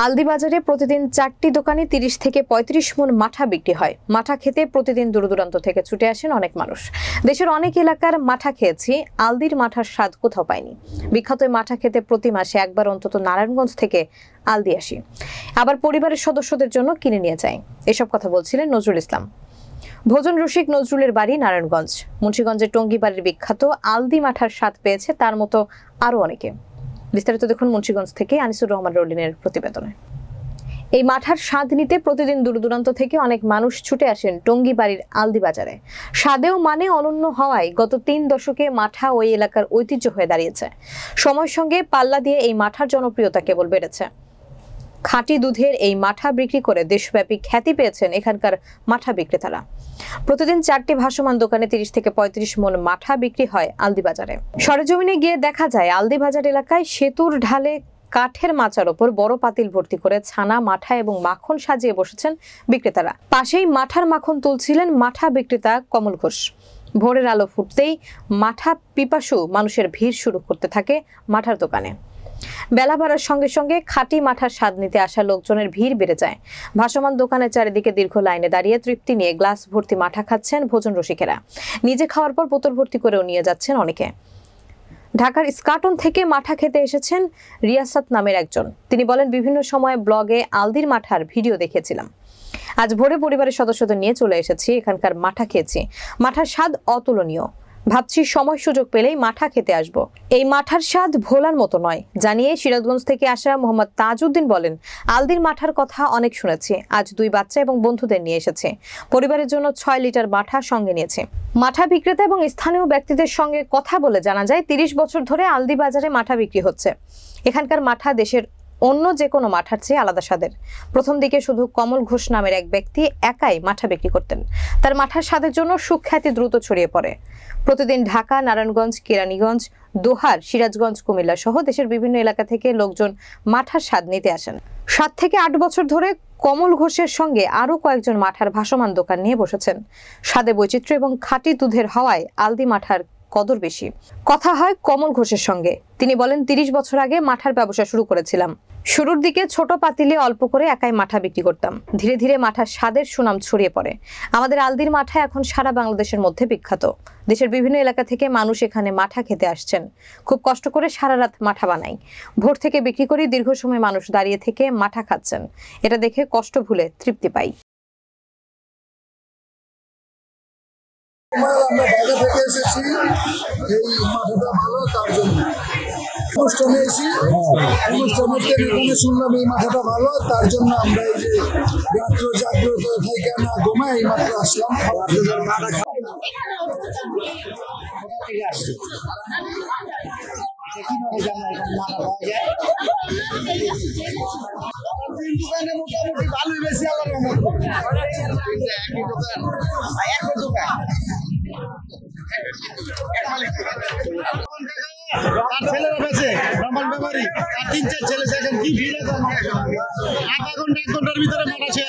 আলদি বাজারে প্রতিদিন 4টি দোকানে 30 থেকে 35 মণ মাঠা বিক্রি হয়। মাঠা খেতে প্রতিদিন দূরদূরান্ত থেকে ছুটে আসেন অনেক মানুষ। দেশের অনেক এলাকার মাঠা খেয়েছি, আলদির মাঠার স্বাদ কোথাও পাইনি। বিখ্যাত মাঠা খেতে প্রতি মাসে একবার অন্তত নারায়ণগঞ্জ থেকে আলদি আসি, আবার পরিবারের সদস্যদের জন্য কিনে নিয়ে যাই। এসব কথা বলছিলেন নজরুল ইসলাম। ভোজন রসিক নজরুলের বাড়ি নারায়ণগঞ্জ। মুন্সিগঞ্জের টঙ্গীবাড়ির বিখ্যাত আলদি মাঠার স্বাদ পেয়েছে তার মতো আরো অনেকে। বিস্তারিত দেখুন মুন্সিগঞ্জ থেকে আনিসুর রহমান রলিনের প্রতিবেদনে। এই মাঠার স্বাদ নিতে প্রতিদিন দূরদূরান্ত থেকে অনেক মানুষ ছুটে আসেন টঙ্গীবাড়ির আলদি বাজারে। স্বাদেও মানে অনন্য হওয়ায় গত 3 দশকে মাঠা ওই এলাকার ঐতিহ্য হয়ে দাঁড়িয়েছে। সময়ের সঙ্গে পাল্লা দিয়ে এই মাঠার জনপ্রিয়তা কেবল বেড়েছে। খাঁটি দুধের এই মাঠা বিক্রি করে দেশব্যাপী খ্যাতি পেয়েছেন এখানকার মাঠা বিক্রেতারা। প্রতিদিন 4টি ভাসমান দোকানে 30 থেকে 35 মণ মাঠা বিক্রি হয় আলদি বাজারে। সরেজমিনে গিয়ে দেখা যায় আলদি বাজার এলাকায় সেতুর ঢালে কাঠের মাচার ওপর বড় পাতিল ভর্তি করে ছানা, মাঠা এবং মাখন সাজিয়ে বসেছেন বিক্রেতারা। পাশেই মাঠার মাখন তুলছিলেন মাঠা বিক্রেতা কমল ঘোষ। ভোরের আলো ফুটতেই মাঠা পিপাসু মানুষের ভিড় শুরু করতে থাকে মাঠার দোকানে। বেলা বাড়ার সঙ্গে সঙ্গে খাঁটি মাঠার স্বাদ নিতে আসা লোকজনের ভিড় বেড়ে যায়। ভাসমান দোকানের চারিদিকে দীর্ঘ লাইনে দাঁড়িয়ে তৃপ্তি নিয়ে গ্লাস ভর্তি মাঠা খাচ্ছেন ভোজন রসিকেরা। নিজে খাওয়ার পর বোতল ভর্তি করেও নিয়ে যাচ্ছেন অনেকে। ঢাকার ইস্কাটন থেকে মাঠা খেতে এসেছেন রিয়াসাত নামের একজন। তিনি বলেন, বিভিন্ন সময় ব্লগে আলদির মাঠার ভিডিও দেখেছিলাম। আজ ভোরে পরিবারের সদস্যদের নিয়ে চলে এসেছি, এখানকার মাঠা খেয়েছি। মাঠার স্বাদ অতুলনীয়। ভাবছি সময় সুযোগ পেলেই মাঠা খেতে আসব। এই মাঠার স্বাদ ভোলার মতো নয় জানিয়ে সিরাজগঞ্জ থেকে আসা মোহাম্মদ তাজউদ্দিন বলেন, আলদির মাঠার কথা অনেক শুনেছি। আজ 2 বাচ্চা এবং বন্ধুদের নিয়ে এসেছে। পরিবারের জন্য 6 লিটার মাঠা সঙ্গে নিয়েছে। মাঠা বিক্রেতা এবং স্থানীয় ব্যক্তিদের সঙ্গে কথা বলে জানা যায় 30 বছর ধরে আলদি বাজারে মাঠা বিক্রি হচ্ছে। এখানকার মাঠা দেশের অন্য যে কোনো মাঠার চেয়ে আলাদা স্বাদের। প্রথম দিকে শুধু কমল ঘোষ নামের এক ব্যক্তি একাই মাঠা বিক্রি করতেন। তার মাঠার স্বাদের জন্য সুখ্যাতি দ্রুত ছড়িয়ে পড়ে। প্রতিদিন ঢাকা, নারায়ণগঞ্জ, কেরানীগঞ্জ, দোহার, সিরাজগঞ্জ, কুমিল্লা সহ দেশের বিভিন্ন এলাকা থেকে লোকজন মাঠার স্বাদ নিতে আসেন। 7 থেকে 8 বছর ধরে কমল ঘোষের সঙ্গে আরো কয়েকজন মাঠার ভাসমান দোকান নিয়ে বসেছেন। স্বাদে বৈচিত্র্য এবং খাঁটি দুধের হওয়ায় আলদি মাঠার কদর বেশি। কথা হয় কমল ঘোষের সঙ্গে। তিনি বলেন, 30 বছর আগে মাঠার ব্যবসা শুরু করেছিলাম। শুরুর দিকে ছোট পাতিলে অল্প করে একাই মাঠা বিক্রি করতাম। ধীরে ধীরে মাঠার স্বাদের সুনাম ছড়িয়ে পড়ে। আমাদের আলদির মাঠা এখন সারা বাংলাদেশের মধ্যে বিখ্যাত। দেশের বিভিন্ন এলাকা থেকে মানুষ এখানে মাঠা খেতে আসছেন। খুব কষ্ট করে সারা রাত মাঠা বানাই। ভোর থেকে বিক্রি করি, দীর্ঘ সময় মানুষ দাঁড়িয়ে থেকে মাঠা খাচ্ছেন। এটা দেখে কষ্ট ভুলে তৃপ্তি পাই। আমরা বাইরে থেকে এসেছি, এই মাঠাটা ভালো তার জন্য অনুষ্ঠানে এসেছি। অনুষ্ঠানের এখানে শুনলাম এই মাঠাটা ভালো, তার জন্য আমরা এই যে রাত্র জাগ্রত থেকে না ঘুমাই এই মাত্র আসলাম খাওয়ার জন্য মাঠা মোটামুটি ভালোই বেশি আবার ছেলেরা বেছে নর্মাল ব্যাপারই 3-4 ছেলে সেখানে কি ভিড় আছে। 1 ঘন্টার ভিতরে মাঠা শেষ।